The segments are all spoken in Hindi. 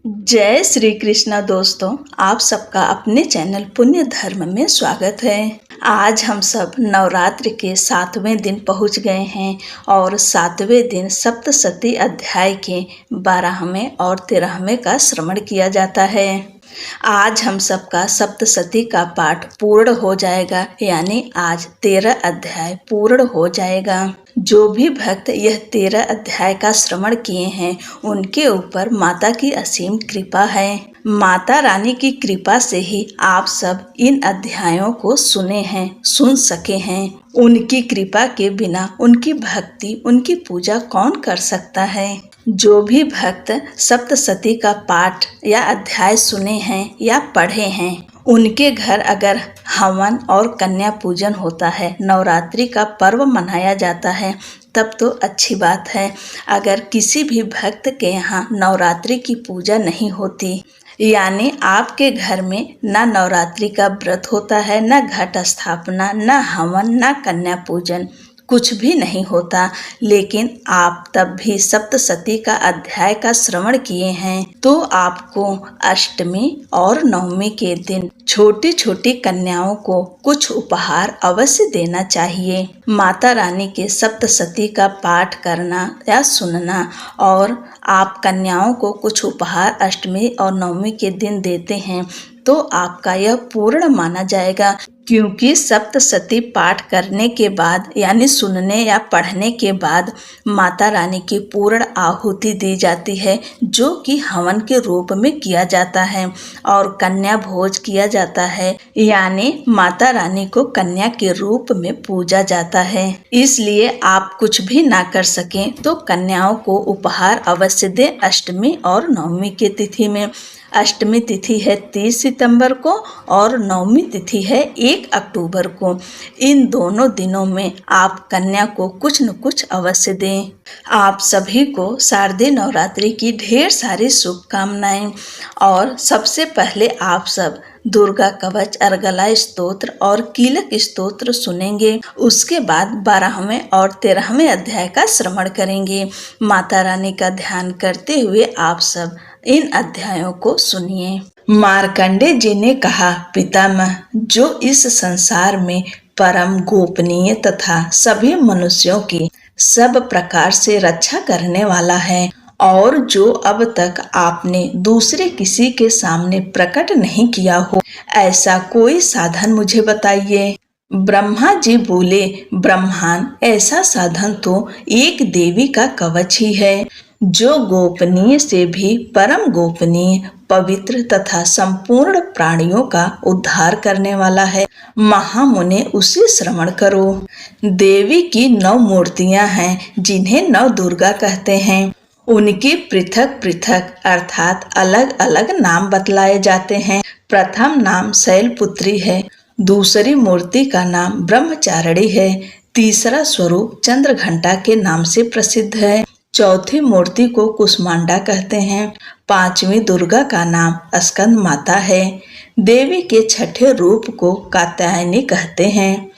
जय श्री कृष्णा दोस्तों, आप सबका अपने चैनल पुण्य धर्म में स्वागत है। आज हम सब नवरात्र के 7वें दिन पहुंच गए हैं और 7वें दिन सप्तशती अध्याय के 12वें और 13वें का श्रवण किया जाता है। आज हम सबका सप्तशती का पाठ पूर्ण हो जाएगा, यानी आज 13 अध्याय पूर्ण हो जाएगा। जो भी भक्त यह 13 अध्याय का श्रवण किए हैं उनके ऊपर माता की असीम कृपा है। माता रानी की कृपा से ही आप सब इन अध्यायों को सुन सके हैं। उनकी कृपा के बिना उनकी भक्ति, उनकी पूजा कौन कर सकता है। जो भी भक्त सप्तशती का पाठ या अध्याय सुने हैं या पढ़े हैं, उनके घर अगर हवन और कन्या पूजन होता है, नवरात्रि का पर्व मनाया जाता है, तब तो अच्छी बात है। अगर किसी भी भक्त के यहाँ नवरात्रि की पूजा नहीं होती, यानी आपके घर में ना नवरात्रि का व्रत होता है, ना घट स्थापना, ना हवन, ना कन्या पूजन, कुछ भी नहीं होता, लेकिन आप तब भी सप्तशती का अध्याय का श्रवण किए हैं, तो आपको अष्टमी और नवमी के दिन छोटी छोटी कन्याओं को कुछ उपहार अवश्य देना चाहिए। माता रानी के सप्तशती का पाठ करना या सुनना और आप कन्याओं को कुछ उपहार अष्टमी और नवमी के दिन देते हैं तो आपका यह पूर्ण माना जाएगा, क्योंकि सप्तशती पाठ करने के बाद यानी सुनने या पढ़ने के बाद माता रानी की पूर्ण आहुति दी जाती है, जो कि हवन के रूप में किया जाता है और कन्या भोज किया जाता है, यानी माता रानी को कन्या के रूप में पूजा जाता है। इसलिए आप कुछ भी ना कर सकें तो कन्याओं को उपहार अवश्य दें अष्टमी और नवमी की तिथि में। अष्टमी तिथि है 30 सितंबर को और नवमी तिथि है 1 अक्टूबर को। इन दोनों दिनों में आप कन्या को कुछ न कुछ अवश्य दें। आप सभी को शारदीय नवरात्रि की ढेर सारी शुभकामनाएं। और सबसे पहले आप सब दुर्गा कवच, अर्गला स्तोत्र और कीलक स्तोत्र सुनेंगे। उसके बाद 12वें और 13वें अध्याय का श्रवण करेंगे। माता रानी का ध्यान करते हुए आप सब इन अध्यायों को सुनिए। मार्कंडे जी ने कहा, पितामह, जो इस संसार में परम गोपनीय तथा सभी मनुष्यों की सब प्रकार से रक्षा करने वाला है और जो अब तक आपने दूसरे किसी के सामने प्रकट नहीं किया हो, ऐसा कोई साधन मुझे बताइए। ब्रह्मा जी बोले, ब्रह्मान, ऐसा साधन तो एक देवी का कवच ही है, जो गोपनीय से भी परम गोपनीय, पवित्र तथा संपूर्ण प्राणियों का उद्धार करने वाला है। महामुने उसे श्रवण करो। देवी की 9 मूर्तियां हैं, जिन्हें 9 दुर्गा कहते हैं। उनके पृथक पृथक अर्थात अलग अलग नाम बतलाए जाते हैं। प्रथम नाम शैलपुत्री है, दूसरी मूर्ति का नाम ब्रह्मचारिणी है, तीसरा स्वरूप चंद्रघंटा के नाम से प्रसिद्ध है, चौथी मूर्ति को कुष्मांडा कहते हैं, 5वीं दुर्गा का नाम स्कंद माता है, देवी के छठे रूप को कात्यायनी कहते हैं,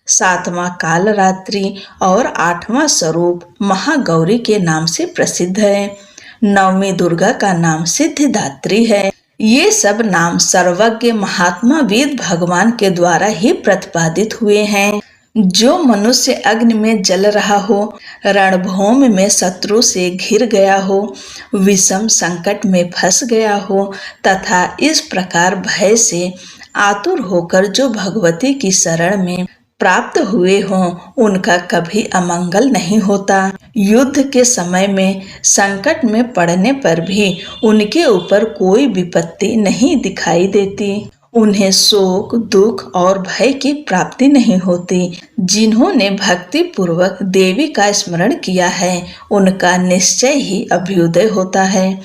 7वां कालरात्रि और 8वां स्वरूप महागौरी के नाम से प्रसिद्ध है, 9वीं दुर्गा का नाम सिद्धिदात्री है। ये सब नाम सर्वज्ञ महात्मा वेद भगवान के द्वारा ही प्रतिपादित हुए हैं। जो मनुष्य अग्नि में जल रहा हो, रणभूमि में शत्रु से घिर गया हो, विषम संकट में फंस गया हो तथा इस प्रकार भय से आतुर होकर जो भगवती की शरण में प्राप्त हुए हों, उनका कभी अमंगल नहीं होता। युद्ध के समय में संकट में पड़ने पर भी उनके ऊपर कोई विपत्ति नहीं दिखाई देती। उन्हें शोक, दुख और भय की प्राप्ति नहीं होती। जिन्होंने भक्ति पूर्वक देवी का स्मरण किया है, उनका निश्चय ही अभ्युदय होता है।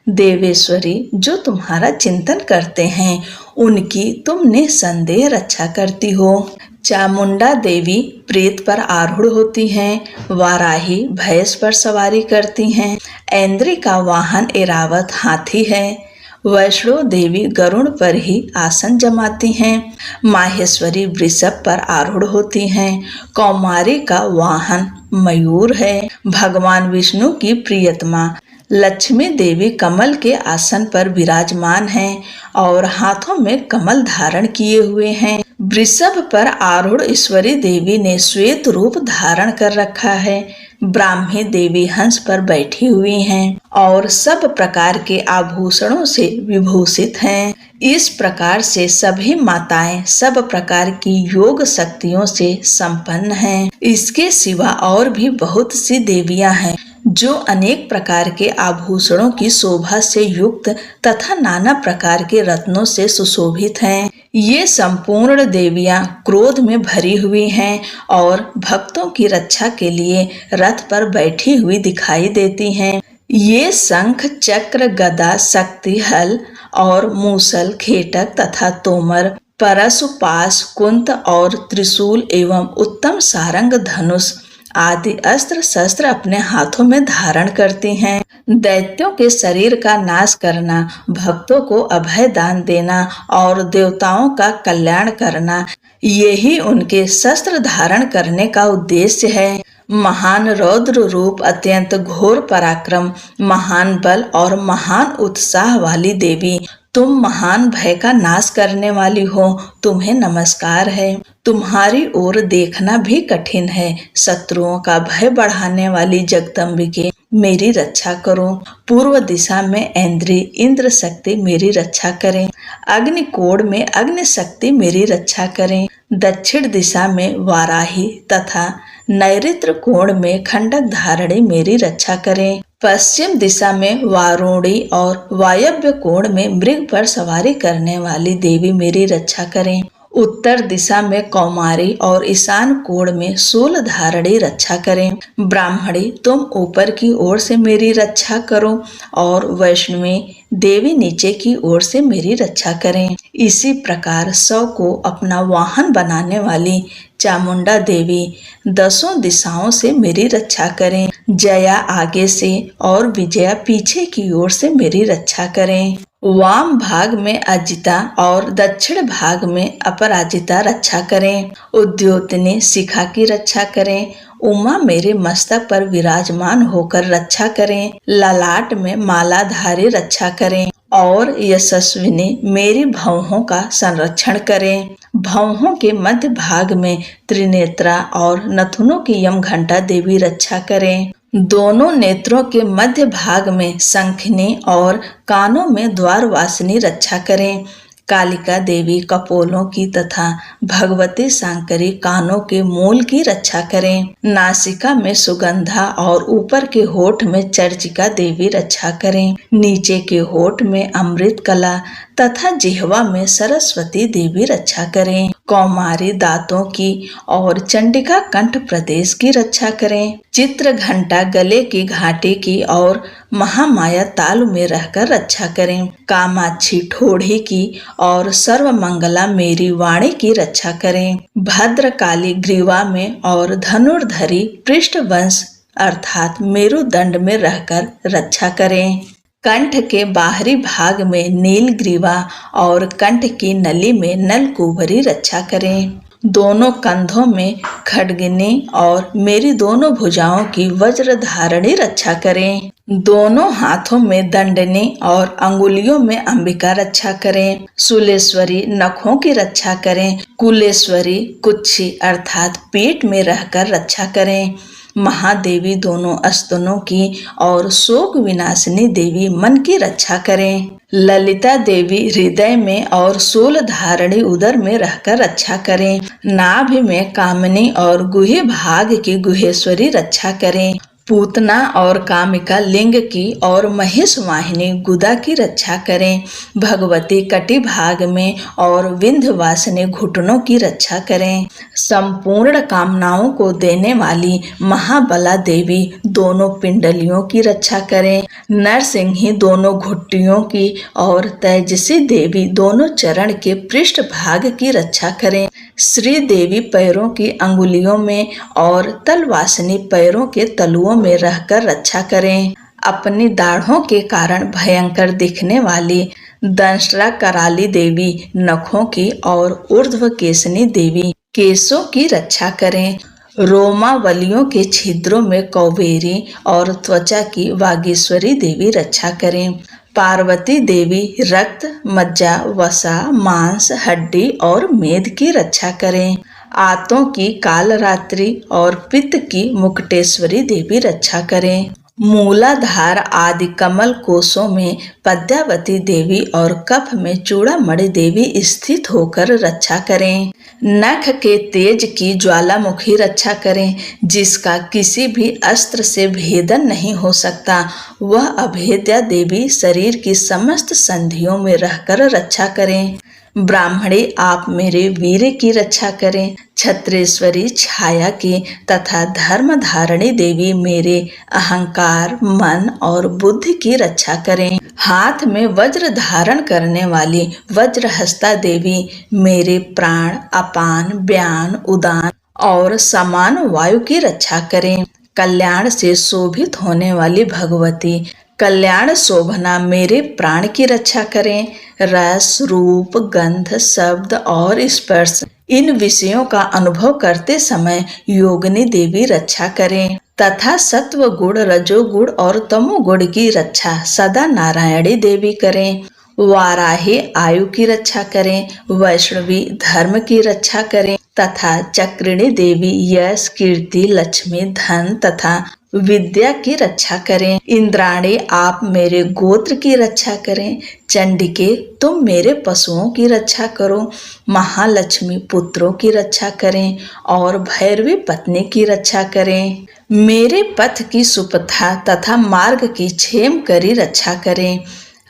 देवेश्वरी, जो तुम्हारा चिंतन करते हैं, उनकी तुम निसंदेह रक्षा करती हो। चामुंडा देवी प्रेत पर आरूढ़ होती हैं, वाराही भैंस पर सवारी करती हैं, ऐन्द्री का वाहन ऐरावत हाथी है, वैष्णो देवी गरुड़ पर ही आसन जमाती हैं, माहेश्वरी वृषभ पर आरूढ़ होती हैं, कौमारी का वाहन मयूर है, भगवान विष्णु की प्रियतमा लक्ष्मी देवी कमल के आसन पर विराजमान हैं और हाथों में कमल धारण किए हुए हैं। वृषभ पर आरूढ़ ईश्वरी देवी ने श्वेत रूप धारण कर रखा है। ब्राह्मी देवी हंस पर बैठी हुई हैं और सब प्रकार के आभूषणों से विभूषित हैं। इस प्रकार से सभी माताएं सब प्रकार की योग शक्तियों से संपन्न हैं। इसके सिवा और भी बहुत सी देवियां हैं जो अनेक प्रकार के आभूषणों की शोभा से युक्त तथा नाना प्रकार के रत्नों से सुशोभित हैं। ये संपूर्ण देवियां क्रोध में भरी हुई हैं और भक्तों की रक्षा के लिए रथ पर बैठी हुई दिखाई देती हैं। ये शंख, चक्र, गदा, शक्ति, हल और मूसल, खेटक तथा तोमर, परशु, पाश, कुंत और त्रिशूल एवं उत्तम सारंग, धनुष आदि अस्त्र शस्त्र अपने हाथों में धारण करती हैं। दैत्यों के शरीर का नाश करना, भक्तों को अभय दान देना और देवताओं का कल्याण करना, यही उनके शस्त्र धारण करने का उद्देश्य है। महान रौद्र रूप, अत्यंत घोर पराक्रम, महान बल और महान उत्साह वाली देवी, तुम महान भय का नाश करने वाली हो, तुम्हें नमस्कार है। तुम्हारी ओर देखना भी कठिन है। शत्रुओं का भय बढ़ाने वाली जगदम्बिके, मेरी रक्षा करो। पूर्व दिशा में ऐन्द्री, इंद्र शक्ति मेरी रक्षा करें। अग्निकोण में अग्नि शक्ति मेरी रक्षा करें। दक्षिण दिशा में वाराही तथा नैऋत्य कोण में खंडक धारणी मेरी रक्षा करें। पश्चिम दिशा में वारुणी और वायव्य कोण में मृग पर सवारी करने वाली देवी मेरी रक्षा करें। उत्तर दिशा में कौमारी और ईशान कोण में शूल धारणी रक्षा करें। ब्राह्मणी, तुम ऊपर की ओर से मेरी रक्षा करो और वैष्णवी देवी नीचे की ओर से मेरी रक्षा करें। इसी प्रकार 100 को अपना वाहन बनाने वाली चामुंडा देवी दसों दिशाओं से मेरी रक्षा करें। जया आगे से और विजया पीछे की ओर से मेरी रक्षा करें। वाम भाग में अजिता और दक्षिण भाग में अपराजिता रक्षा करें। उद्योतनी शिखा की रक्षा करें। उमा मेरे मस्तक पर विराजमान होकर रक्षा करें। ललाट में मालाधारी रक्षा करें और यशस्विनी मेरी भौहों का संरक्षण करें। भौहों के मध्य भाग में त्रिनेत्रा और नथुनों की यमघंटा देवी रक्षा करें। दोनों नेत्रों के मध्य भाग में शंखिनी और कानों में द्वारवासिनी रक्षा करें। कालिका देवी कपोलों की तथा भगवती शांकरी कानों के मूल की रक्षा करें। नासिका में सुगंधा और ऊपर के होठ में चर्चिका देवी रक्षा करें। नीचे के होठ में अमृत कला तथा जिह्वा में सरस्वती देवी रक्षा करें। कौमारी दांतों की और चंडिका कंठ प्रदेश की रक्षा करें। चित्र घंटा गले की घाटी की और महामाया तालु में रहकर रक्षा करें। कामाक्षी ठोड़ी की और सर्वमंगला मेरी वाणी की रक्षा करें। भद्रकाली ग्रीवा में और धनुर्धरी पृष्ठवंश अर्थात मेरुदंड में रहकर रक्षा करें। कंठ के बाहरी भाग में नील ग्रीवा और कंठ की नली में नलकुबरी रक्षा करें। दोनों कंधों में खड्गिनी और मेरी दोनों भुजाओं की वज्र धारणी रक्षा करें। दोनों हाथों में दंडनी और अंगुलियों में अंबिका रक्षा करें। शूलेश्वरी नखों की रक्षा करें। कुलेश्वरी कुच्छी अर्थात पेट में रहकर रक्षा करें। महादेवी दोनों स्तनों की और शोक विनाशिनी देवी मन की रक्षा करें। ललिता देवी हृदय में और शूल धारणी उदर में रहकर रक्षा करें। नाभि में कामिनी और गुहे भाग की गुहेश्वरी रक्षा करें। पूतना और कामिका लिंग की और महेश वाहिनी गुदा की रक्षा करें। भगवती कटी भाग में और विंध्यवासिनी घुटनों की रक्षा करें। संपूर्ण कामनाओं को देने वाली महाबला देवी दोनों पिंडलियों की रक्षा करें। नरसिंही दोनों घुट्टियों की और तेजसी देवी दोनों चरण के पृष्ठ भाग की रक्षा करें। श्री देवी पैरों की अंगुलियों में और तलवासिनी पैरों के तलुओं में रहकर रक्षा करें। अपनी दाढ़ों के कारण भयंकर दिखने वाली दंष्ट्रा कराली देवी नखों की और ऊर्ध्व केशनी देवी केशों की रक्षा करें। रोमावलियों के छिद्रों में कौबेरी और त्वचा की वागीश्वरी देवी रक्षा करें। पार्वती देवी रक्त, मज्जा, वसा, मांस, हड्डी और मेद की रक्षा करें। आंतों की कालरात्रि और पित्त की मुकुटेश्वरी देवी रक्षा करें। मूलाधार आदि कमल कोशों में पद्मावती देवी और कफ में चूड़ामणि देवी स्थित होकर रक्षा करें। नख के तेज की ज्वालामुखी रक्षा करें, जिसका किसी भी अस्त्र से भेदन नहीं हो सकता। वह अभेद्या देवी शरीर की समस्त संधियों में रहकर रक्षा करें। ब्राह्मणी आप मेरे वीर की रक्षा करें। छत्रेश्वरी छाया की तथा धर्म धारणी देवी मेरे अहंकार, मन और बुद्धि की रक्षा करें। हाथ में वज्र धारण करने वाली वज्रहस्ता देवी मेरे प्राण, अपान, व्यान, उदान और समान वायु की रक्षा करें। कल्याण से शोभित होने वाली भगवती कल्याण शोभना मेरे प्राण की रक्षा करें। रस, रूप, गंध, शब्द और स्पर्श इन विषयों का अनुभव करते समय योगिनी देवी रक्षा करें तथा सत्व गुण, रजोगुण और तमोगुण की रक्षा सदा नारायणी देवी करें। वाराही आयु की रक्षा करें। वैष्णवी धर्म की रक्षा करें तथा चक्रिणी देवी यश, कीर्ति, लक्ष्मी, धन तथा विद्या की रक्षा करें। इंद्राणी आप मेरे गोत्र की रक्षा करें। चंडिके तुम मेरे पशुओं की रक्षा करो। महालक्ष्मी पुत्रों की रक्षा करें और भैरवी पत्नी की रक्षा करें। मेरे पथ की सुपथा तथा मार्ग की क्षेम करी रक्षा करें।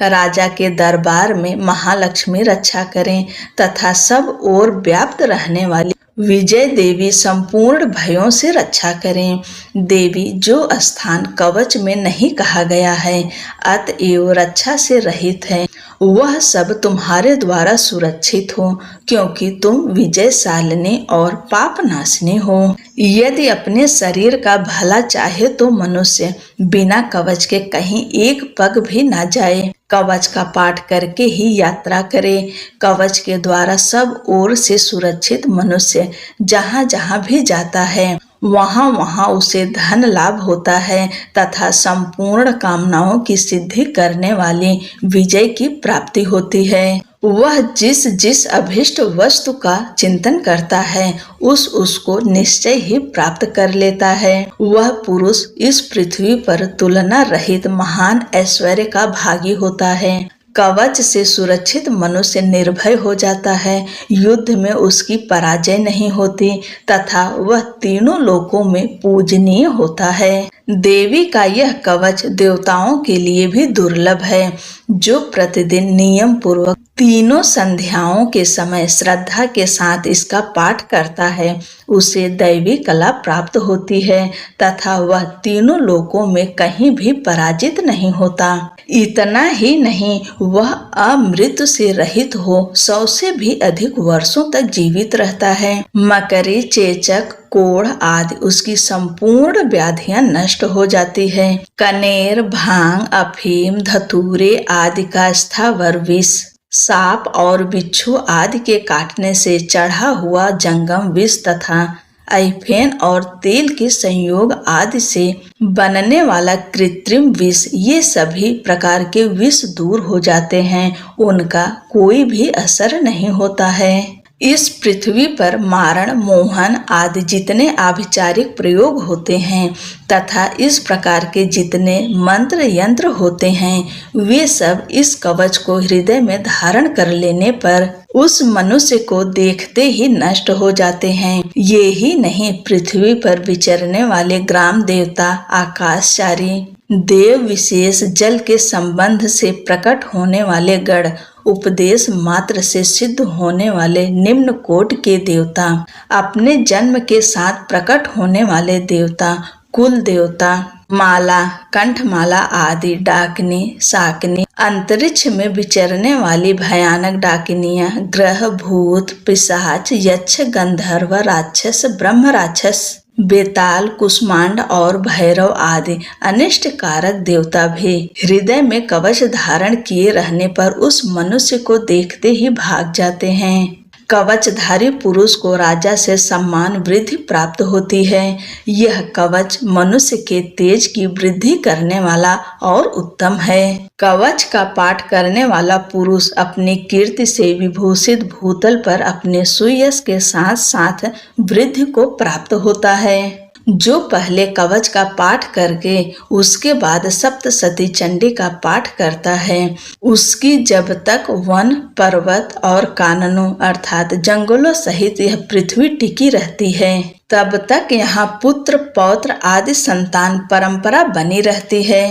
राजा के दरबार में महालक्ष्मी रक्षा करें तथा सब ओर व्याप्त रहने वाली विजय देवी संपूर्ण भयों से रक्षा करें। देवी जो स्थान कवच में नहीं कहा गया है अतएव रक्षा से रहित है, वह सब तुम्हारे द्वारा सुरक्षित हो, क्योंकि तुम विजयशालिनी और पापनाशिनी हो। यदि अपने शरीर का भला चाहे तो मनुष्य बिना कवच के कहीं एक पग भी ना जाए। कवच का पाठ करके ही यात्रा करे। कवच के द्वारा सब ओर से सुरक्षित मनुष्य जहाँ जहाँ भी जाता है वहाँ वहाँ उसे धन लाभ होता है तथा संपूर्ण कामनाओं की सिद्धि करने वाली विजय की प्राप्ति होती है। वह जिस जिस अभिष्ट वस्तु का चिंतन करता है उसको निश्चय ही प्राप्त कर लेता है। वह पुरुष इस पृथ्वी पर तुलना रहित महान ऐश्वर्य का भागी होता है। कवच से सुरक्षित मनुष्य निर्भय हो जाता है। युद्ध में उसकी पराजय नहीं होती तथा वह तीनों लोकों में पूजनीय होता है। देवी का यह कवच देवताओं के लिए भी दुर्लभ है। जो प्रतिदिन नियम पूर्वक तीनों संध्याओं के समय श्रद्धा के साथ इसका पाठ करता है उसे दैवी कला प्राप्त होती है तथा वह तीनों लोकों में कहीं भी पराजित नहीं होता। इतना ही नहीं, वह अमृत्यु से रहित हो 100 से भी अधिक वर्षों तक जीवित रहता है। मकरी, चेचक, कोढ़ आदि उसकी संपूर्ण व्याधियां नष्ट हो जाती है। कनेर, भांग, अफीम, धतूरे आदि का स्थावर विष, सांप और बिच्छू आदि के काटने से चढ़ा हुआ जंगम विष तथा ऐफेन और तेल के संयोग आदि से बनने वाला कृत्रिम विष, ये सभी प्रकार के विष दूर हो जाते हैं, उनका कोई भी असर नहीं होता है। इस पृथ्वी पर मारण, मोहन आदि जितने आभिचारिक प्रयोग होते हैं तथा इस प्रकार के जितने मंत्र यंत्र होते हैं वे सब इस कवच को हृदय में धारण कर लेने पर उस मनुष्य को देखते ही नष्ट हो जाते हैं। ये ही नहीं, पृथ्वी पर विचरने वाले ग्राम देवता, आकाशचारी देव, विशेष जल के संबंध से प्रकट होने वाले गण, उपदेश मात्र से सिद्ध होने वाले निम्न कोटि के देवता, अपने जन्म के साथ प्रकट होने वाले देवता, कुल देवता, माला, कंठमाला आदि डाकिनी, शाकिनी, अंतरिक्ष में विचरने वाली भयानक डाकिनियां, ग्रह, भूत, पिशाच, यक्ष, गंधर्व, राक्षस, ब्रह्म राक्षस, बेताल, कुष्मांड और भैरव आदि अनिष्ट कारक देवता भी हृदय में कवच धारण किए रहने पर उस मनुष्य को देखते ही भाग जाते हैं। कवचधारी पुरुष को राजा से सम्मान वृद्धि प्राप्त होती है। यह कवच मनुष्य के तेज की वृद्धि करने वाला और उत्तम है। कवच का पाठ करने वाला पुरुष अपनी कीर्ति से विभूषित भूतल पर अपने सुयश के साथ साथ वृद्धि को प्राप्त होता है। जो पहले कवच का पाठ करके उसके बाद सप्तशती चंडी का पाठ करता है, उसकी जब तक वन, पर्वत और काननों अर्थात जंगलों सहित यह पृथ्वी टिकी रहती है, तब तक यहाँ पुत्र, पौत्र आदि संतान परंपरा बनी रहती है।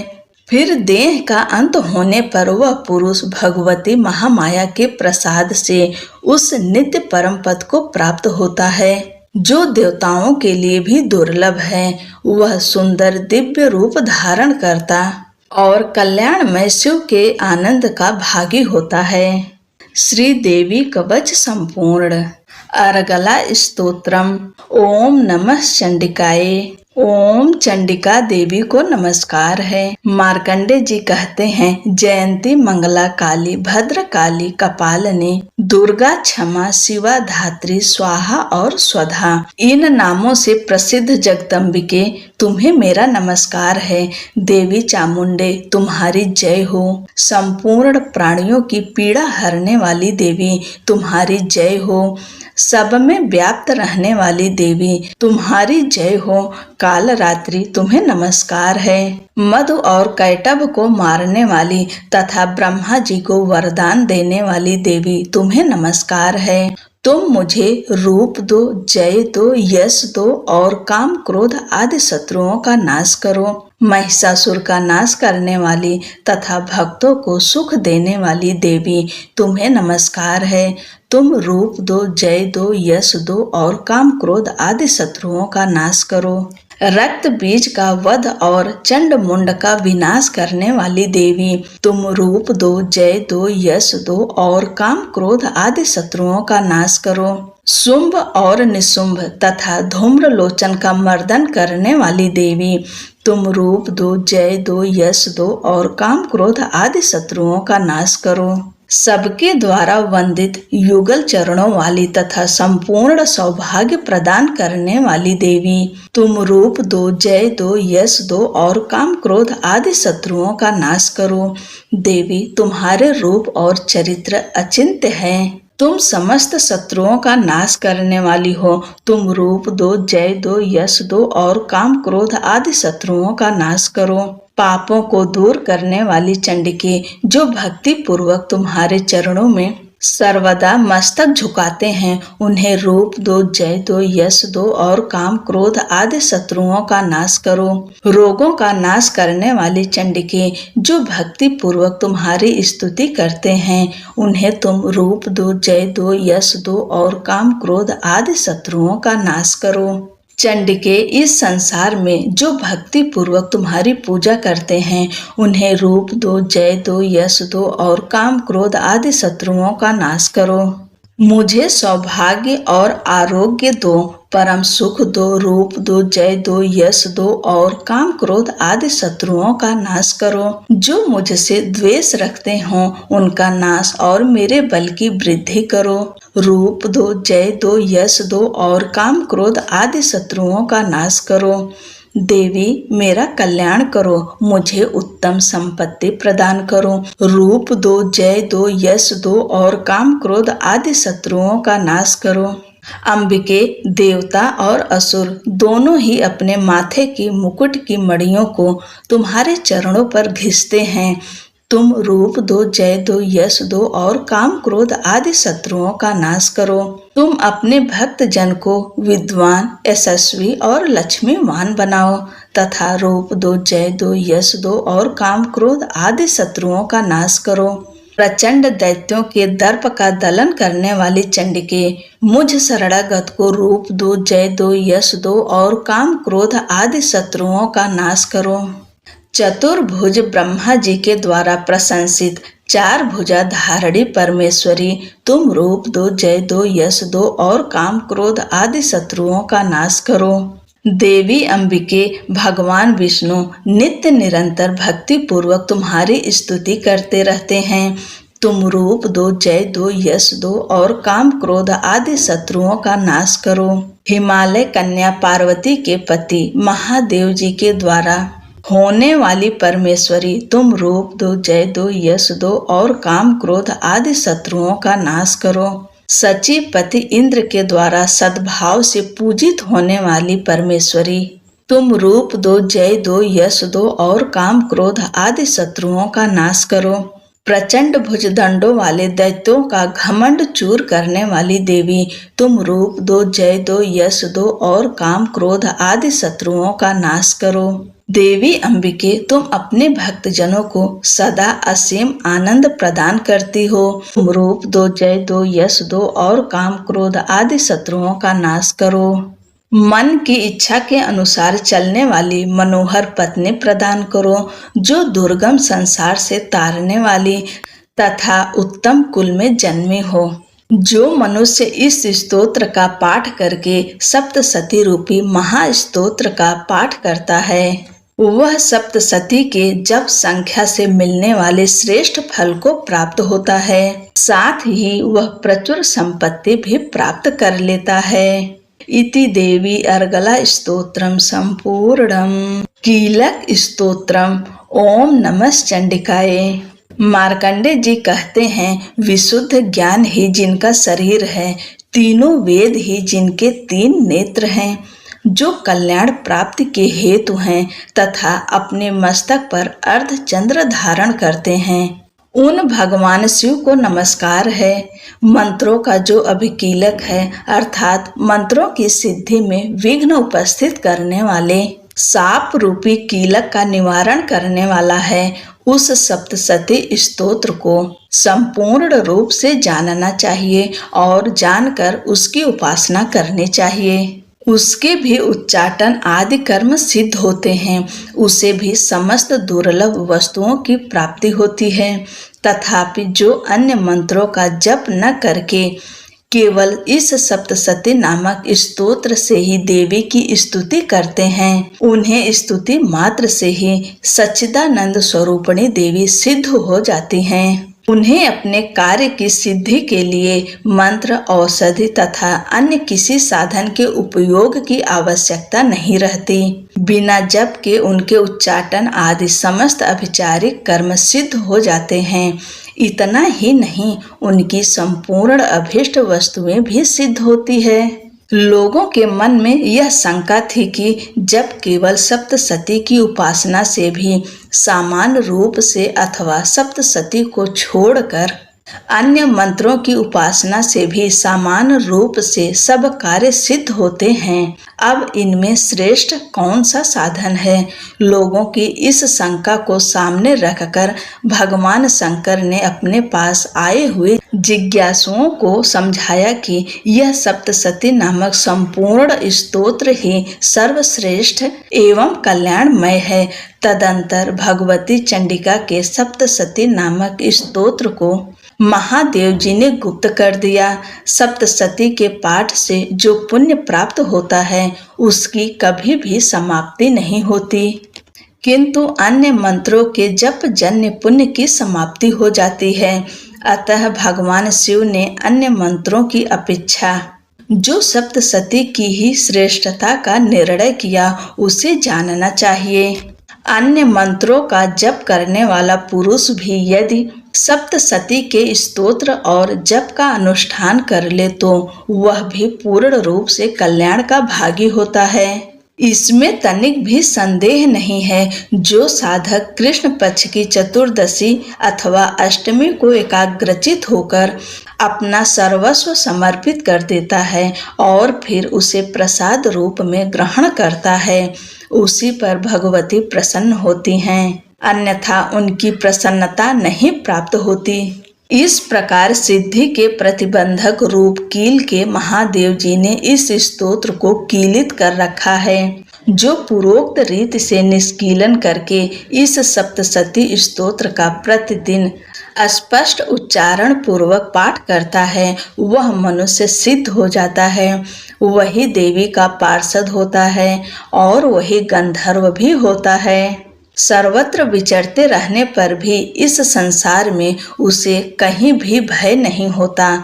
फिर देह का अंत होने पर वह पुरुष भगवती महामाया के प्रसाद से उस नित्य परम पद को प्राप्त होता है, जो देवताओं के लिए भी दुर्लभ है। वह सुंदर दिव्य रूप धारण करता और कल्याणमय शिव के आनंद का भागी होता है। श्री देवी कवच संपूर्ण। अर्गला स्तोत्रम। ओम नमः चंडिकाए। ओम चंडिका देवी को नमस्कार है। मार्कंडे जी कहते हैं, जयंती मंगला काली, भद्र काली, कपालनी, दुर्गा, क्षमा, शिवा, धात्री, स्वाहा और स्वधा, इन नामों से प्रसिद्ध जगदम्बिके तुम्हें मेरा नमस्कार है। देवी चामुंडे तुम्हारी जय हो। संपूर्ण प्राणियों की पीड़ा हरने वाली देवी तुम्हारी जय हो। सब में व्याप्त रहने वाली देवी तुम्हारी जय हो। काल रात्रि तुम्हें नमस्कार है। मधु और कैटभ को मारने वाली तथा ब्रह्मा जी को वरदान देने वाली देवी तुम्हें नमस्कार है। तुम मुझे रूप दो, जय दो, यश दो और काम क्रोध आदि शत्रुओं का नाश करो। महिषासुर का नाश करने वाली तथा भक्तों को सुख देने वाली देवी तुम्हें नमस्कार है। तुम रूप दो, जय दो, यश दो और काम क्रोध आदि शत्रुओं का नाश करो। रक्त बीज का वध और चंड मुंड का विनाश करने वाली देवी तुम रूप दो, जय दो, यश दो और काम क्रोध आदि शत्रुओं का नाश करो। शुंभ और निशुंभ तथा धूम्र लोचन का मर्दन करने वाली देवी तुम रूप दो, जय दो, यश दो और काम क्रोध आदि शत्रुओं का नाश करो। सबके द्वारा वंदित युगल चरणों वाली तथा संपूर्ण सौभाग्य प्रदान करने वाली देवी तुम रूप दो, जय दो, यश दो और काम क्रोध आदि शत्रुओं का नाश करो। देवी तुम्हारे रूप और चरित्र अचिंत्य है। तुम समस्त शत्रुओं का नाश करने वाली हो। तुम रूप दो, जय दो, यश दो और काम क्रोध आदि शत्रुओं का नाश करो। पापों को दूर करने वाली चंडिके जो भक्ति पूर्वक तुम्हारे चरणों में सर्वदा मस्तक झुकाते हैं, उन्हें रूप दो, जय दो, यश दो और काम क्रोध आदि शत्रुओं का नाश करो। रोगों का नाश करने वाली चंडिके जो भक्ति पूर्वक तुम्हारी स्तुति करते हैं, उन्हें तुम रूप दो, जय दो, यश दो और काम क्रोध आदि शत्रुओं का नाश करो। चंडिके इस संसार में जो भक्ति पूर्वक तुम्हारी पूजा करते हैं, उन्हें रूप दो, जय दो, यश दो और काम क्रोध आदि शत्रुओं का नाश करो। मुझे सौभाग्य और आरोग्य दो, परम सुख दो, रूप दो, जय दो, यश दो और काम क्रोध आदि शत्रुओं का नाश करो। जो मुझसे द्वेष रखते हों, उनका नाश और मेरे बल की वृद्धि करो। रूप दो, जय दो, यश दो और काम क्रोध आदि शत्रुओं का नाश करो। देवी मेरा कल्याण करो, मुझे उत्तम संपत्ति प्रदान करो। रूप दो, जय दो, यश दो और काम क्रोध आदि शत्रुओं का नाश करो। अंबिके देवता और असुर दोनों ही अपने माथे की मुकुट की मड़ियों को तुम्हारे चरणों पर घिसते हैं। तुम रूप दो, जय दो, यश दो और काम क्रोध आदि शत्रुओं का नाश करो। तुम अपने भक्त जन को विद्वान, यशस्वी और लक्ष्मीवान बनाओ तथा रूप दो, जय दो, यश दो और काम क्रोध आदि शत्रुओं का नाश करो। प्रचंड दैत्यों के दर्प का दलन करने वाली चंडिके मुझ शरणागत को रूप दो, जय दो, यश दो और काम क्रोध आदि शत्रुओं का नाश करो। चतुर्भुज ब्रह्मा जी के द्वारा प्रशंसित चार भुजा धारणी परमेश्वरी तुम रूप दो, जय दो, यश दो और काम क्रोध आदि शत्रुओं का नाश करो। देवी अंबिके भगवान विष्णु नित्य निरंतर भक्ति पूर्वक तुम्हारी स्तुति करते रहते हैं। तुम रूप दो, जय दो, यश दो और काम क्रोध आदि शत्रुओं का नाश करो। हिमालय कन्या पार्वती के पति महादेव जी के द्वारा होने वाली परमेश्वरी, तुम रूप दो, जय दो, यश दो और काम क्रोध आदि शत्रुओं का नाश करो। सचिव पति इंद्र के द्वारा सद्भाव से पूजित होने वाली परमेश्वरी, तुम रूप दो, जय दो, यश दो और काम क्रोध आदि शत्रुओं का नाश करो। प्रचंड भुजदंडों वाले दैत्यों का घमंड चूर करने वाली देवी, तुम रूप दो, जय दो, यश दो और काम क्रोध आदि शत्रुओं का नाश करो। देवी अंबिके, तुम अपने भक्तजनों को सदा असीम आनंद प्रदान करती हो। तुम रूप दो, जय दो, यश दो और काम क्रोध आदि शत्रुओं का नाश करो। मन की इच्छा के अनुसार चलने वाली मनोहर पत्नी प्रदान करो, जो दुर्गम संसार से तारने वाली तथा उत्तम कुल में जन्मी हो। जो मनुष्य इस स्तोत्र का पाठ करके सप्तसती रूपी महास्तोत्र का पाठ करता है, वह सप्तसती के जप संख्या से मिलने वाले श्रेष्ठ फल को प्राप्त होता है। साथ ही वह प्रचुर संपत्ति भी प्राप्त कर लेता है। इति देवी अर्गला स्तोत्रम संपूर्णम। कीलक स्तोत्रम। ओम नमः चंडिकाय। मार्कंडे जी कहते हैं, विशुद्ध ज्ञान ही जिनका शरीर है, तीनों वेद ही जिनके 3 नेत्र हैं, जो कल्याण प्राप्ति के हेतु हैं तथा अपने मस्तक पर अर्ध चंद्र धारण करते हैं, उन भगवान शिव को नमस्कार है। मंत्रों का जो अभिकीलक है, अर्थात मंत्रों की सिद्धि में विघ्न उपस्थित करने वाले, साप रूपी कीलक का निवारण करने वाला है, उस सप्तसती स्तोत्र को संपूर्ण रूप से जानना चाहिए और जानकर उसकी उपासना करनी चाहिए। उसके भी उच्चाटन आदि कर्म सिद्ध होते हैं, उसे भी समस्त दुर्लभ वस्तुओं की प्राप्ति होती है। तथापि जो अन्य मंत्रों का जप न करके केवल इस सप्तसती नामक स्तोत्र से ही देवी की स्तुति करते हैं, उन्हें स्तुति मात्र से ही सच्चिदानंद स्वरूपिणी देवी सिद्ध हो जाती हैं। उन्हें अपने कार्य की सिद्धि के लिए मंत्र, औषधि तथा अन्य किसी साधन के उपयोग की आवश्यकता नहीं रहती। बिना जप के उनके उच्चाटन आदि समस्त अभिचारिक कर्म सिद्ध हो जाते हैं। इतना ही नहीं, उनकी संपूर्ण अभीष्ट वस्तुएं भी सिद्ध होती है। लोगों के मन में यह शंका थी कि जब केवल सप्तसती की उपासना से भी सामान्य रूप से अथवा सप्तसती को छोड़कर अन्य मंत्रों की उपासना से भी सामान्य रूप से सब कार्य सिद्ध होते हैं, अब इनमें श्रेष्ठ कौन सा साधन है? लोगों की इस शंका को सामने रखकर भगवान शंकर ने अपने पास आए हुए जिज्ञासुओं को समझाया कि यह सप्तसती नामक संपूर्ण स्तोत्र ही सर्वश्रेष्ठ एवं कल्याणमय है। तदंतर भगवती चंडिका के सप्तसती नामक स्तोत्र को महादेव जी ने गुप्त कर दिया। सप्तसती के पाठ से जो पुण्य प्राप्त होता है, उसकी कभी भी समाप्ति नहीं होती, किंतु अन्य मंत्रों के जप जन्य पुण्य की समाप्ति हो जाती है। अतः भगवान शिव ने अन्य मंत्रों की अपेक्षा जो सप्तसती की ही श्रेष्ठता का निर्णय किया, उसे जानना चाहिए। अन्य मंत्रों का जप करने वाला पुरुष भी यदि सप्तसती के स्तोत्र और जप का अनुष्ठान कर ले, तो वह भी पूर्ण रूप से कल्याण का भागी होता है। इसमें तनिक भी संदेह नहीं है। जो साधक कृष्ण पक्ष की चतुर्दशी अथवा अष्टमी को एकाग्रचित होकर अपना सर्वस्व समर्पित कर देता है और फिर उसे प्रसाद रूप में ग्रहण करता है, उसी पर भगवती प्रसन्न होती हैं, अन्यथा उनकी प्रसन्नता नहीं प्राप्त होती। इस प्रकार सिद्धि के प्रतिबंधक रूप कील के महादेव जी ने इस स्तोत्र को कीलित कर रखा है। जो पूर्वोक्त रीति से निष्कीलन करके इस सप्तसती स्तोत्र का प्रतिदिन स्पष्ट उच्चारण पूर्वक पाठ करता है, वह मनुष्य सिद्ध हो जाता है, वही देवी का पार्षद होता है और वही गंधर्व भी होता है। सर्वत्र विचरते रहने पर भी इस संसार में उसे कहीं भी भय नहीं होता।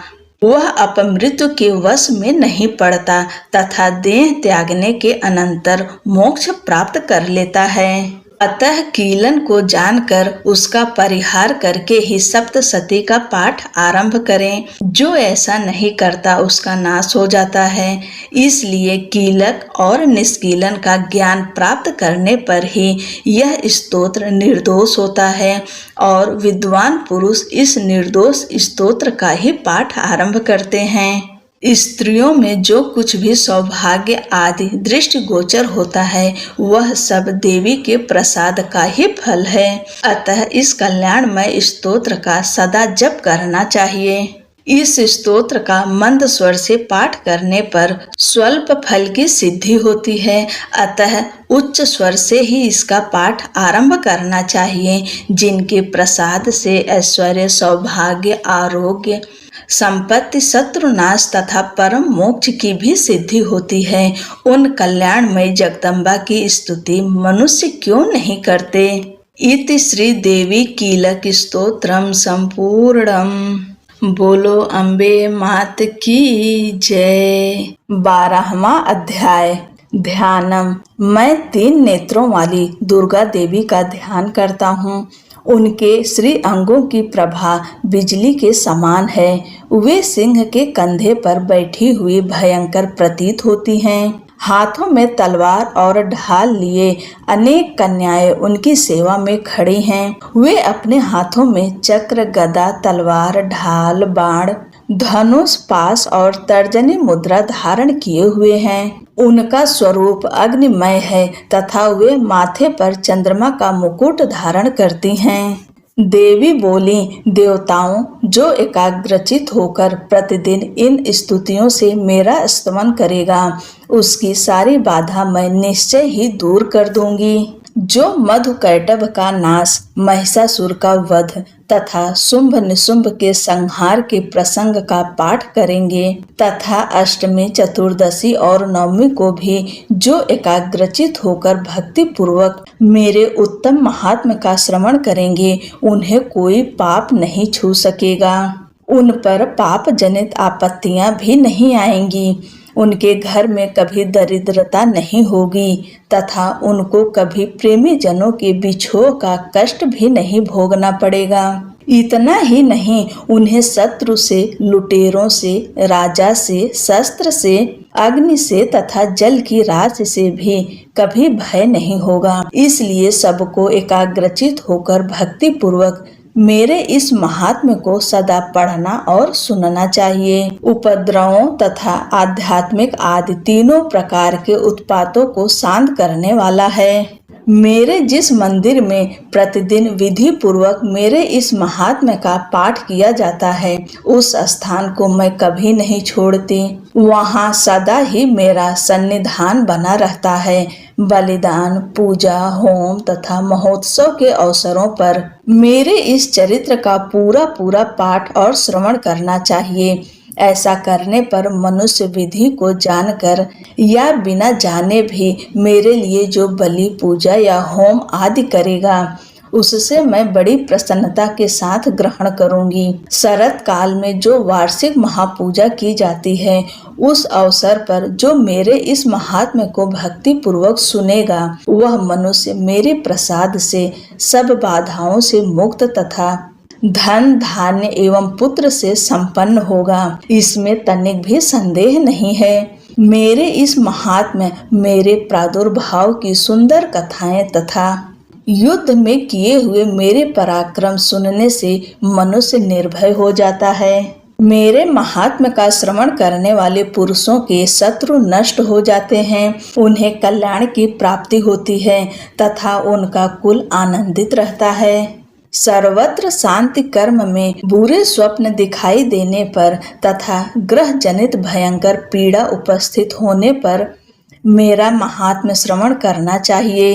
वह अपमृत्यु के वश में नहीं पड़ता तथा देह त्यागने के अनंतर मोक्ष प्राप्त कर लेता है। अतः कीलन को जानकर उसका परिहार करके ही सप्तशती का पाठ आरंभ करें। जो ऐसा नहीं करता उसका नाश हो जाता है। इसलिए कीलक और निष्कीलन का ज्ञान प्राप्त करने पर ही यह स्तोत्र निर्दोष होता है और विद्वान पुरुष इस निर्दोष स्तोत्र का ही पाठ आरंभ करते हैं। स्त्रियों में जो कुछ भी सौभाग्य आदि दृष्टिगोचर होता है वह सब देवी के प्रसाद का ही फल है। अतः इस कल्याणमय स्तोत्र का सदा जप करना चाहिए। इस स्तोत्र का मंद स्वर से पाठ करने पर स्वल्प फल की सिद्धि होती है। अतः उच्च स्वर से ही इसका पाठ आरंभ करना चाहिए। जिनके प्रसाद से ऐश्वर्य, सौभाग्य, आरोग्य, संपत्ति, शत्रुनाश तथा परम मोक्ष की भी सिद्धि होती है, उन कल्याणमय जगदम्बा की स्तुति मनुष्य क्यों नहीं करते। इति श्री देवी कीलक स्तोत्रम संपूर्णम। बोलो अम्बे मात की जय। 12वां अध्याय। ध्यानम। मैं 3 नेत्रों वाली दुर्गा देवी का ध्यान करता हूँ। उनके श्री अंगों की प्रभा बिजली के समान है। वे सिंह के कंधे पर बैठी हुई भयंकर प्रतीत होती हैं। हाथों में तलवार और ढाल लिए अनेक कन्याएं उनकी सेवा में खड़ी हैं। वे अपने हाथों में चक्र, गदा, तलवार, ढाल, बाण, धनुष, पाश और तर्जनी मुद्रा धारण किए हुए हैं। उनका स्वरूप अग्निमय है तथा वे माथे पर चंद्रमा का मुकुट धारण करती हैं। देवी बोली, देवताओं, जो एकाग्रचित होकर प्रतिदिन इन स्तुतियों से मेरा स्तमन करेगा उसकी सारी बाधा मैं निश्चय ही दूर कर दूंगी। जो मधुकैटभ का नाश, महिषासुर का वध तथा शुंभ निशुंभ के संहार के प्रसंग का पाठ करेंगे तथा अष्टमी, चतुर्दशी और नवमी को भी जो एकाग्रचित होकर भक्ति पूर्वक मेरे उत्तम महात्म्य का श्रवण करेंगे उन्हें कोई पाप नहीं छू सकेगा। उन पर पाप जनित आपत्तियां भी नहीं आएंगी। उनके घर में कभी दरिद्रता नहीं होगी तथा उनको कभी प्रेमी जनों के बिछोह का कष्ट भी नहीं भोगना पड़ेगा। इतना ही नहीं, उन्हें शत्रु से, लुटेरों से, राजा से, शस्त्र से, अग्नि से तथा जल की राशि से भी कभी भय नहीं होगा। इसलिए सबको एकाग्रचित होकर भक्ति पूर्वक मेरे इस महात्म्य को सदा पढ़ना और सुनना चाहिए। उपद्रवों तथा आध्यात्मिक आदि तीनों प्रकार के उत्पातों को शांत करने वाला है। मेरे जिस मंदिर में प्रतिदिन विधि पूर्वक मेरे इस महात्म्य का पाठ किया जाता है उस स्थान को मैं कभी नहीं छोड़ती। वहाँ सदा ही मेरा सन्निधान बना रहता है। बलिदान, पूजा, होम तथा महोत्सव के अवसरों पर मेरे इस चरित्र का पूरा पूरा पाठ और श्रवण करना चाहिए। ऐसा करने पर मनुष्य विधि को जानकर या बिना जाने भी मेरे लिए जो बलि, पूजा या होम आदि करेगा उससे मैं बड़ी प्रसन्नता के साथ ग्रहण करूंगी। शरत काल में जो वार्षिक महापूजा की जाती है उस अवसर पर जो मेरे इस महात्म्य को भक्ति पूर्वक सुनेगा वह मनुष्य मेरे प्रसाद से सब बाधाओं से मुक्त तथा धन, धान्य एवं पुत्र से संपन्न होगा। इसमें तनिक भी संदेह नहीं है। मेरे इस महात्म्य, मेरे प्रादुर्भाव की सुंदर कथाएं तथा युद्ध में किए हुए मेरे पराक्रम सुनने से मनुष्य निर्भय हो जाता है। मेरे महात्म्य का श्रवण करने वाले पुरुषों के शत्रु नष्ट हो जाते हैं, उन्हें कल्याण की प्राप्ति होती है तथा उनका कुल आनंदित रहता है। सर्वत्र शांति कर्म में बुरे स्वप्न दिखाई देने पर तथा ग्रह जनित भयंकर पीड़ा उपस्थित होने पर मेरा महात्म्य श्रवण करना चाहिए।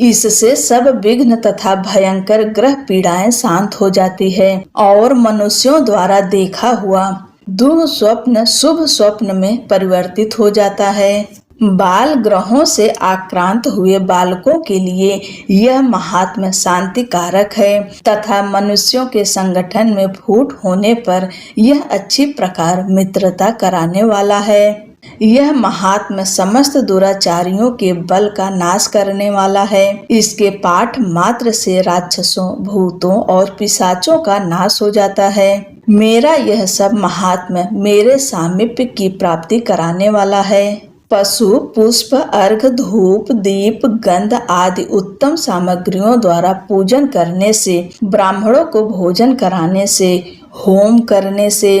इससे सब विघ्न तथा भयंकर ग्रह पीड़ाएं शांत हो जाती है और मनुष्यों द्वारा देखा हुआ दुःस्वप्न शुभ स्वप्न में परिवर्तित हो जाता है। बाल ग्रहों से आक्रांत हुए बालकों के लिए यह महात्म्य शांति कारक है तथा मनुष्यों के संगठन में फूट होने पर यह अच्छी प्रकार मित्रता कराने वाला है। यह महात्म्य समस्त दुराचारियों के बल का नाश करने वाला है। इसके पाठ मात्र से राक्षसों, भूतों और पिशाचों का नाश हो जाता है। मेरा यह सब महात्म्य मेरे सामीप्य की प्राप्ति कराने वाला है। पशु, पुष्प, अर्घ, धूप, दीप, गंध आदि उत्तम सामग्रियों द्वारा पूजन करने से, ब्राह्मणों को भोजन कराने से, होम करने से,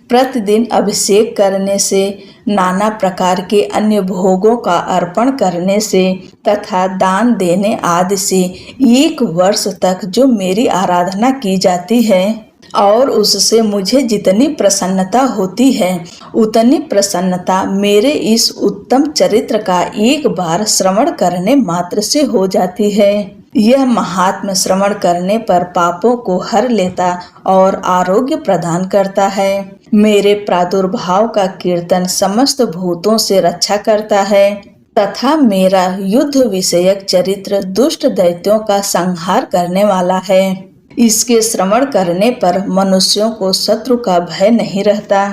प्रतिदिन अभिषेक करने से, नाना प्रकार के अन्य भोगों का अर्पण करने से तथा दान देने आदि से 1 वर्ष तक जो मेरी आराधना की जाती है और उससे मुझे जितनी प्रसन्नता होती है उतनी प्रसन्नता मेरे इस उत्तम चरित्र का एक बार श्रवण करने मात्र से हो जाती है। यह महात्म्य श्रवण करने पर पापों को हर लेता और आरोग्य प्रदान करता है। मेरे प्रादुर्भाव का कीर्तन समस्त भूतों से रक्षा करता है तथा मेरा युद्ध विषयक चरित्र दुष्ट दैत्यों का संहार करने वाला है। इसके श्रवण करने पर मनुष्यों को शत्रु का भय नहीं रहता।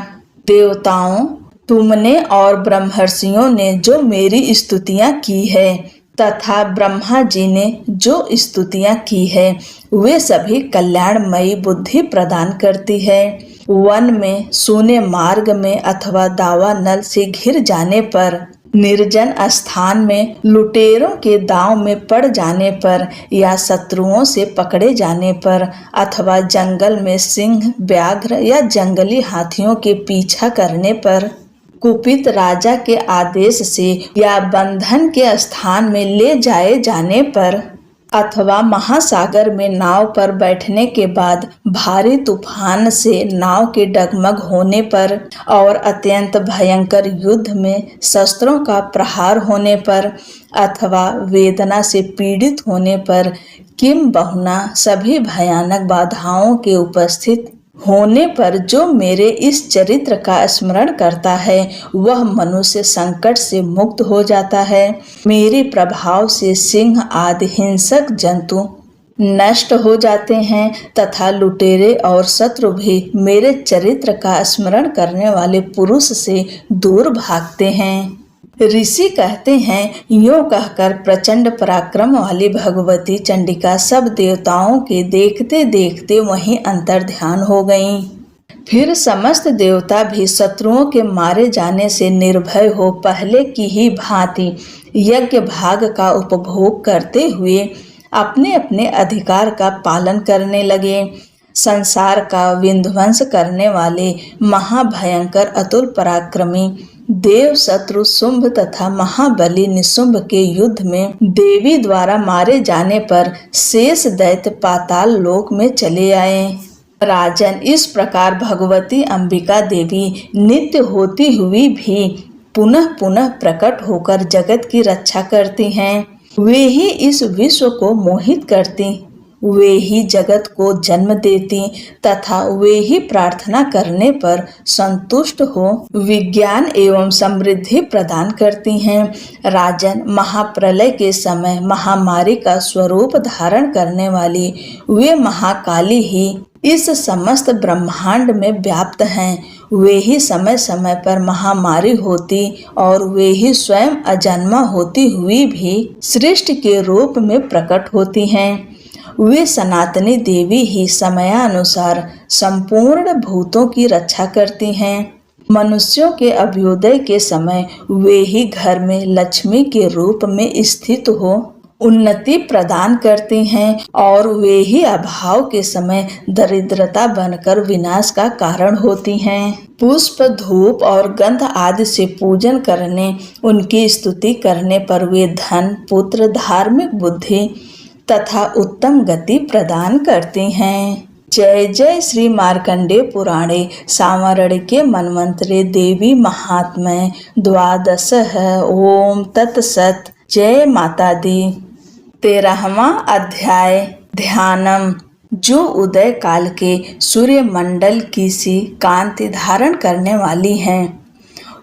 देवताओं, तुमने और ब्रह्मर्षियों ने जो मेरी स्तुतियां की है तथा ब्रह्मा जी ने जो स्तुतियां की है वे सभी कल्याणमयी बुद्धि प्रदान करती है। वन में, सूने मार्ग में अथवा दावानल से घिर जाने पर, निर्जन स्थान में लुटेरों के दांव में पड़ जाने पर या शत्रुओं से पकड़े जाने पर अथवा जंगल में सिंह, व्याघ्र या जंगली हाथियों के पीछा करने पर, कुपित राजा के आदेश से या बंधन के स्थान में ले जाए जाने पर अथवा महासागर में नाव पर बैठने के बाद भारी तूफान से नाव के डगमग होने पर और अत्यंत भयंकर युद्ध में शस्त्रों का प्रहार होने पर अथवा वेदना से पीड़ित होने पर, किम बहुना सभी भयानक बाधाओं के उपस्थित होने पर जो मेरे इस चरित्र का स्मरण करता है वह मनुष्य संकट से मुक्त हो जाता है। मेरे प्रभाव से सिंह आदि हिंसक जंतु नष्ट हो जाते हैं तथा लुटेरे और शत्रु भी मेरे चरित्र का स्मरण करने वाले पुरुष से दूर भागते हैं। ऋषि कहते हैं, यूं कहकर प्रचंड पराक्रम वाली भगवती चंडिका सब देवताओं के देखते देखते वहीं अंतर्ध्यान हो गईं। फिर समस्त देवता भी शत्रुओं के मारे जाने से निर्भय हो पहले की ही भांति यज्ञ भाग का उपभोग करते हुए अपने अपने अधिकार का पालन करने लगे। संसार का विध्वंस करने वाले महाभयंकर अतुल पराक्रमी देव शत्रु शुंभ तथा महाबली निशुंभ के युद्ध में देवी द्वारा मारे जाने पर शेष दैत्य पाताल लोक में चले आए। राजन, इस प्रकार भगवती अंबिका देवी नित्य होती हुई भी पुनः पुनः प्रकट होकर जगत की रक्षा करती हैं। वे ही इस विश्व को मोहित करती, वे ही जगत को जन्म देती तथा वे ही प्रार्थना करने पर संतुष्ट हो विज्ञान एवं समृद्धि प्रदान करती हैं। राजन, महाप्रलय के समय महामारी का स्वरूप धारण करने वाली वे महाकाली ही इस समस्त ब्रह्मांड में व्याप्त हैं। वे ही समय समय पर महामारी होती और वे ही स्वयं अजन्मा होती हुई भी सृष्टि के रूप में प्रकट होती हैं। वे सनातनी देवी ही समयानुसार संपूर्ण भूतों की रक्षा करती हैं। मनुष्यों के अभ्युदय के समय वे ही घर में लक्ष्मी के रूप में स्थित हो उन्नति प्रदान करती हैं और वे ही अभाव के समय दरिद्रता बनकर विनाश का कारण होती हैं। पुष्प, धूप और गंध आदि से पूजन करने, उनकी स्तुति करने पर वे धन, पुत्र, धार्मिक बुद्धि तथा उत्तम गति प्रदान करती हैं। जय जय श्री मार्कंडेय पुराणे सामरणिके मन्वंतरे देवी महात्म्य द्वादश है। ओम तत्सत। जय माता दी। 13वां अध्याय ध्यानम। जो उदय काल के सूर्य मंडल की सी कांति धारण करने वाली हैं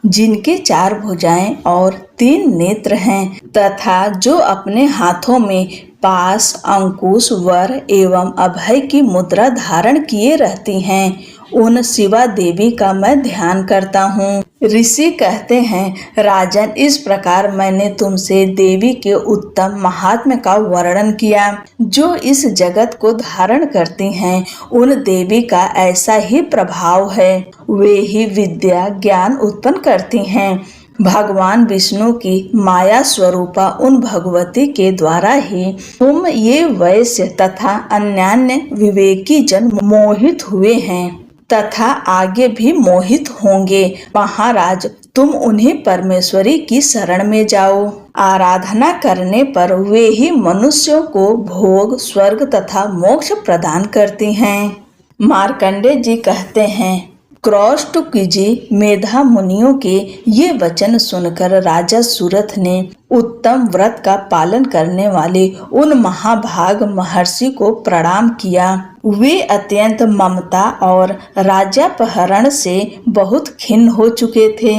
जिनके 4 भुजाएं और 3 नेत्र हैं, तथा जो अपने हाथों में पास, अंकुश, वर एवं अभय की मुद्रा धारण किए रहती हैं, उन शिवा देवी का मैं ध्यान करता हूँ। ऋषि कहते हैं, राजन, इस प्रकार मैंने तुमसे देवी के उत्तम महात्म्य का वर्णन किया। जो इस जगत को धारण करती हैं, उन देवी का ऐसा ही प्रभाव है। वे ही विद्या ज्ञान उत्पन्न करती हैं। भगवान विष्णु की माया स्वरूपा उन भगवती के द्वारा ही तुम ये वैश्य तथा अन्यान्य विवेकी जन मोहित हुए हैं तथा आगे भी मोहित होंगे। महाराज, तुम उन्हीं परमेश्वरी की शरण में जाओ। आराधना करने पर वे ही मनुष्यों को भोग, स्वर्ग तथा मोक्ष प्रदान करती हैं। मार्कंडेय जी कहते हैं, क्रौष्टुकी जी मेधा मुनियों के ये वचन सुनकर राजा सुरथ ने उत्तम व्रत का पालन करने वाले उन महाभाग महर्षि को प्रणाम किया। वे अत्यंत ममता और राज्यापहरण से बहुत खिन्न हो चुके थे।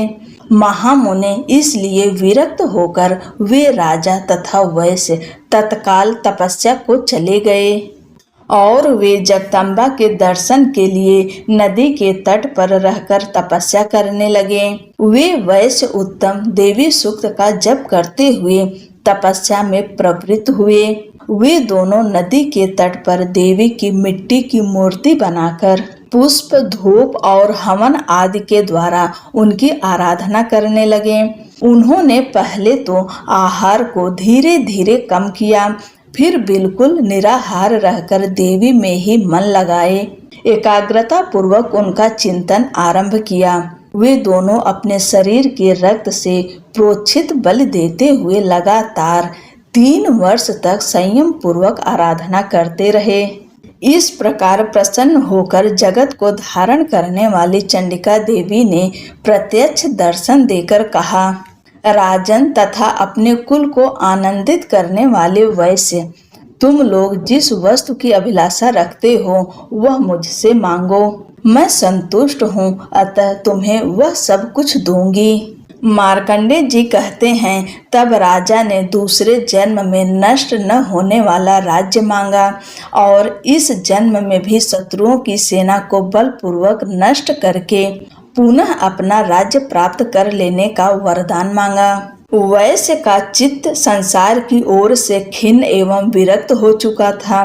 महामुनि इसलिए विरक्त होकर वे राजा तथा वैश्य तत्काल तपस्या को चले गए और वे जगदम्बा के दर्शन के लिए नदी के तट पर रहकर तपस्या करने लगे। वे वैश्य उत्तम देवी सूक्त का जप करते हुए तपस्या में प्रवृत्त हुए। वे दोनों नदी के तट पर देवी की मिट्टी की मूर्ति बनाकर पुष्प, धूप और हवन आदि के द्वारा उनकी आराधना करने लगे। उन्होंने पहले तो आहार को धीरे धीरे कम किया, फिर बिल्कुल निराहार रहकर देवी में ही मन लगाए। एकाग्रता पूर्वक उनका चिंतन आरंभ किया। वे दोनों अपने शरीर के रक्त से प्रोक्षित बल देते हुए लगातार 3 वर्ष तक संयम पूर्वक आराधना करते रहे। इस प्रकार प्रसन्न होकर जगत को धारण करने वाली चंडिका देवी ने प्रत्यक्ष दर्शन देकर कहा, राजन तथा अपने कुल को आनंदित करने वाले वैश्य, तुम लोग जिस वस्तु की अभिलाषा रखते हो वह मुझसे मांगो। मैं संतुष्ट हूँ, अतः तुम्हें वह सब कुछ दूंगी। मार्कंडेय जी कहते हैं, तब राजा ने दूसरे जन्म में नष्ट न होने वाला राज्य मांगा और इस जन्म में भी शत्रुओं की सेना को बलपूर्वक नष्ट करके पुनः अपना राज्य प्राप्त कर लेने का वरदान मांगा। वैश्य का चित्त संसार की ओर से खिन्न एवं विरक्त हो चुका था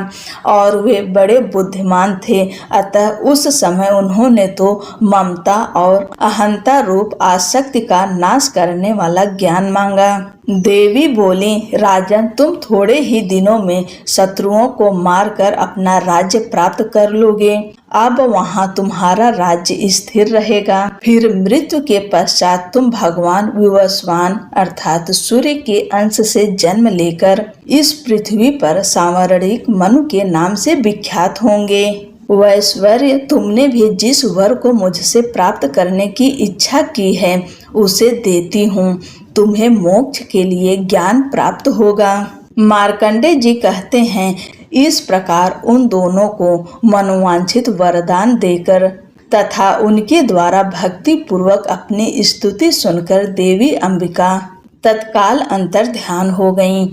और वे बड़े बुद्धिमान थे, अतः उस समय उन्होंने तो ममता और अहंता रूप आसक्ति का नाश करने वाला ज्ञान मांगा। देवी बोली, राजन, तुम थोड़े ही दिनों में शत्रुओं को मारकर अपना राज्य प्राप्त कर लोगे। अब वहाँ तुम्हारा राज्य स्थिर रहेगा। फिर मृत्यु के पश्चात तुम भगवान विवस्वान अर्थात सूर्य के अंश से जन्म लेकर इस पृथ्वी पर सांवरणिक मनु के नाम से विख्यात होंगे। वैश्वर्य, तुमने भी जिस वर को मुझसे प्राप्त करने की इच्छा की है उसे देती हूँ। तुम्हें मोक्ष के लिए ज्ञान प्राप्त होगा। मार्कंडेय जी कहते हैं, इस प्रकार उन दोनों को मनोवांछित वरदान देकर तथा उनके द्वारा भक्ति पूर्वक अपनी स्तुति सुनकर देवी अंबिका तत्काल अंतर ध्यान हो गईं।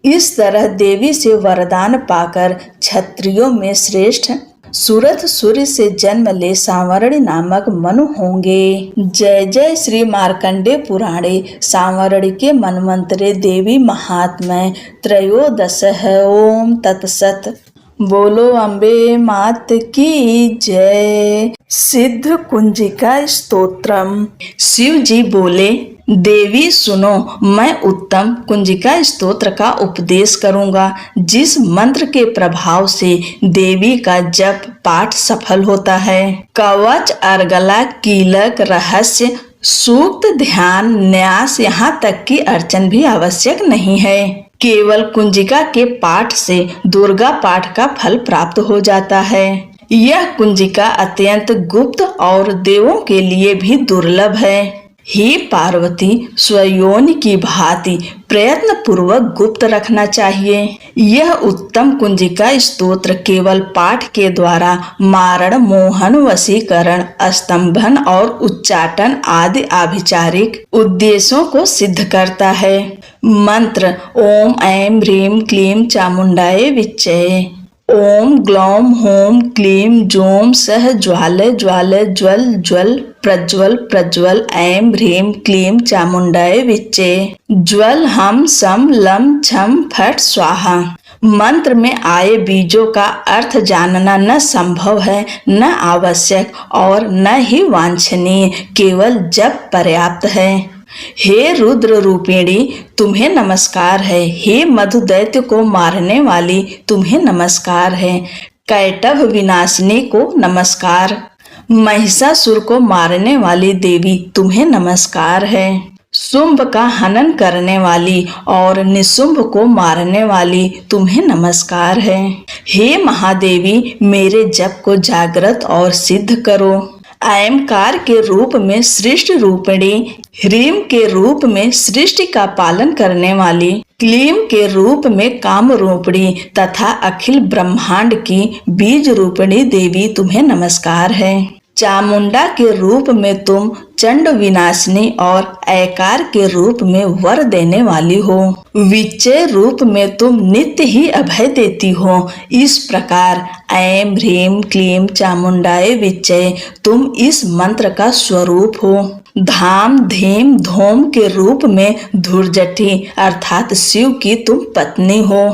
इस तरह देवी से वरदान पाकर क्षत्रियों में श्रेष्ठ सुरथ सूर्य से जन्म ले सांवरणी नामक मनु होंगे। जय जय श्री मार्कंडेय पुराणे सांवरणी के मनमंत्रे देवी महात्म्य त्रयोदश है। ओम तत्सत। बोलो अम्बे मात की जय। सिद्ध कुंजिका स्तोत्रम। शिव जी बोले, देवी सुनो, मैं उत्तम कुंजिका स्तोत्र का उपदेश करूंगा, जिस मंत्र के प्रभाव से देवी का जप पाठ सफल होता है। कवच, अर्गला, कीलक, रहस्य, सूक्त, ध्यान, न्यास, यहाँ तक कि अर्चन भी आवश्यक नहीं है। केवल कुंजिका के पाठ से दुर्गा पाठ का फल प्राप्त हो जाता है। यह कुंजिका अत्यंत गुप्त और देवों के लिए भी दुर्लभ है। हे पार्वती, स्वयोनि की भांति प्रयत्न पूर्वक गुप्त रखना चाहिए। यह उत्तम कुंजिका स्तोत्र केवल पाठ के द्वारा मारण, मोहन, वशीकरण, स्तंभन और उच्चाटन आदि आभिचारिक उद्देश्यों को सिद्ध करता है। मंत्र: ओम ऐं ह्रीं क्लीं चामुंडाय विच्चे। ओम ग्लौम होम क्लीम जोम सह ज्वाल ज्वाल ज्वल ज्वल प्रज्वल प्रज्वल ऐं ह्रीं क्लीं चामुंडाय विच्चे। ज्वल हम सम लम छम फट स्वाहा। मंत्र में आए बीजों का अर्थ जानना न संभव है, न आवश्यक और न ही वांछनीय, केवल जप पर्याप्त है। हे रुद्र रूपिणी, तुम्हें नमस्कार है। हे मधु दैत्य को मारने वाली, तुम्हें नमस्कार है। कैटभ विनाशिनी को नमस्कार। महिषासुर को मारने वाली देवी, तुम्हें नमस्कार है। शुंभ का हनन करने वाली और निशुंभ को मारने वाली, तुम्हें नमस्कार है। हे महादेवी, मेरे जप को जागृत और सिद्ध करो। ऐंकार के रूप में सृष्टि रूपिणी, ह्रीं के रूप में सृष्टि का पालन करने वाली, क्लीं के रूप में काम रूपिणी तथा अखिल ब्रह्मांड की बीज रूपिणी देवी, तुम्हें नमस्कार है। चामुंडा के रूप में तुम चंड विनाशिनी और ऐकार के रूप में वर देने वाली हो। विच्चय रूप में तुम नित्य ही अभय देती हो। इस प्रकार ऐं ह्रीं क्लीं चामुंडाय विच्चय तुम इस मंत्र का स्वरूप हो। धाम धीम धूम के रूप में धुर्जटी अर्थात शिव की तुम पत्नी हो।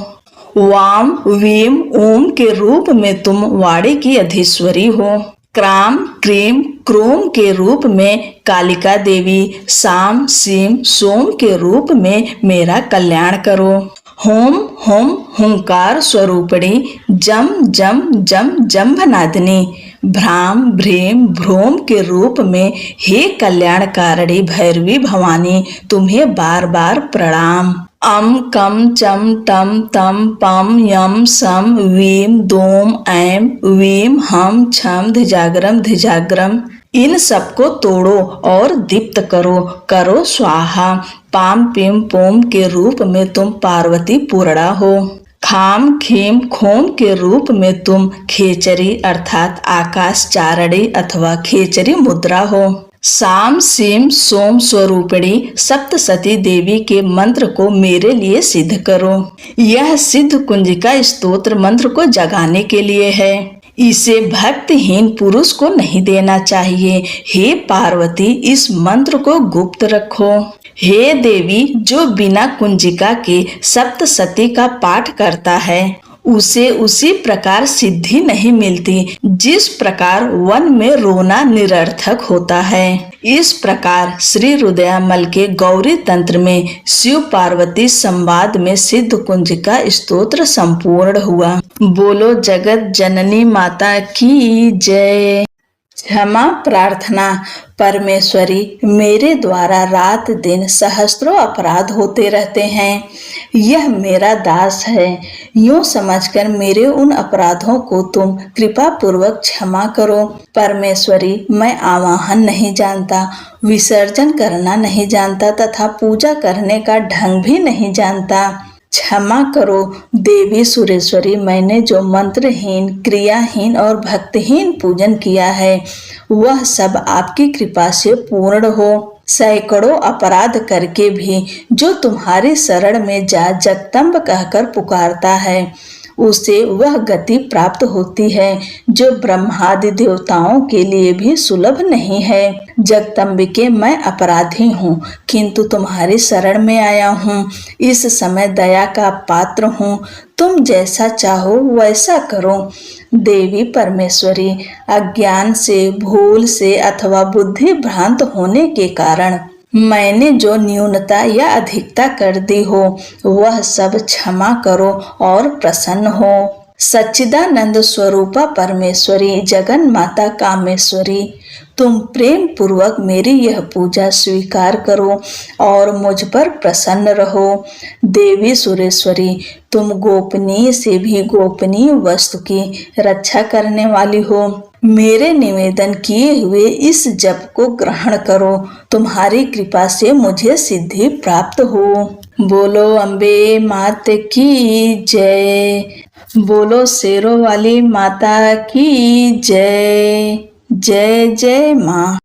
वाम वीम ओम के रूप में तुम वाणी की अधीश्वरी हो। क्राम क्रीम क्रोम के रूप में कालिका देवी, साम सीम सोम के रूप में मेरा कल्याण करो। होम होम हुंकार स्वरूपिणी, जम जम जम जम्भनादिनी, भ्राम भ्रीम भ्रोम के रूप में हे कल्याणकारिणी भैरवी भवानी, तुम्हें बार बार प्रणाम। अम कम चम टम तम पम यम सम वीम दोम ऐम वीम हम छम धिजाग्रम धिजाग्रम, इन सबको तोड़ो और दीप्त करो। करो स्वाहा। पाम पिम पोम के रूप में तुम पार्वती पूर्णा हो। खाम खीम खोम के रूप में तुम खेचरी अर्थात आकाश चारणी अथवा खेचरी मुद्रा हो। साम सीम सोम स्वरूपिणी सप्तसती देवी के मंत्र को मेरे लिए सिद्ध करो। यह सिद्ध कुंजिका स्तोत्र मंत्र को जगाने के लिए है। इसे भक्तिहीन पुरुष को नहीं देना चाहिए। हे पार्वती, इस मंत्र को गुप्त रखो। हे देवी, जो बिना कुंजिका के सप्तसती का पाठ करता है उसे उसी प्रकार सिद्धि नहीं मिलती जिस प्रकार वन में रोना निरर्थक होता है। इस प्रकार श्री रुद्रयामल के गौरी तंत्र में शिव पार्वती संवाद में सिद्ध कुंजिका स्तोत्र संपूर्ण हुआ। बोलो जगत जननी माता की जय। क्षमा प्रार्थना। परमेश्वरी, मेरे द्वारा रात दिन सहस्त्रों अपराध होते रहते हैं। यह मेरा दास है, यूं समझकर मेरे उन अपराधों को तुम कृपा पूर्वक क्षमा करो। परमेश्वरी, मैं आवाहन नहीं जानता, विसर्जन करना नहीं जानता तथा पूजा करने का ढंग भी नहीं जानता। क्षमा करो देवी सुरेश्वरी, मैंने जो मंत्रहीन, क्रियाहीन और भक्तिहीन पूजन किया है वह सब आपकी कृपा से पूर्ण हो। सैकड़ों अपराध करके भी जो तुम्हारी शरण में जा जगदम्ब कहकर पुकारता है उसे वह गति प्राप्त होती है जो ब्रह्मादि देवताओं के लिए भी सुलभ नहीं है। जगदम्बिके, मैं अपराधी हूँ किंतु तुम्हारी शरण में आया हूँ। इस समय दया का पात्र हूँ, तुम जैसा चाहो वैसा करो। देवी परमेश्वरी, अज्ञान से, भूल से अथवा बुद्धि भ्रांत होने के कारण मैंने जो न्यूनता या अधिकता कर दी हो वह सब क्षमा करो और प्रसन्न हो। सच्चिदानंद स्वरूपा परमेश्वरी जगन माता कामेश्वरी, तुम प्रेम पूर्वक मेरी यह पूजा स्वीकार करो और मुझ पर प्रसन्न रहो। देवी सुरेश्वरी, तुम गोपनीय से भी गोपनीय वस्तु की रक्षा करने वाली हो। मेरे निवेदन किए हुए इस जप को ग्रहण करो। तुम्हारी कृपा से मुझे सिद्धि प्राप्त हो। बोलो अम्बे मात की जय। बोलो शेरों वाली माता की जय। जय जय माँ।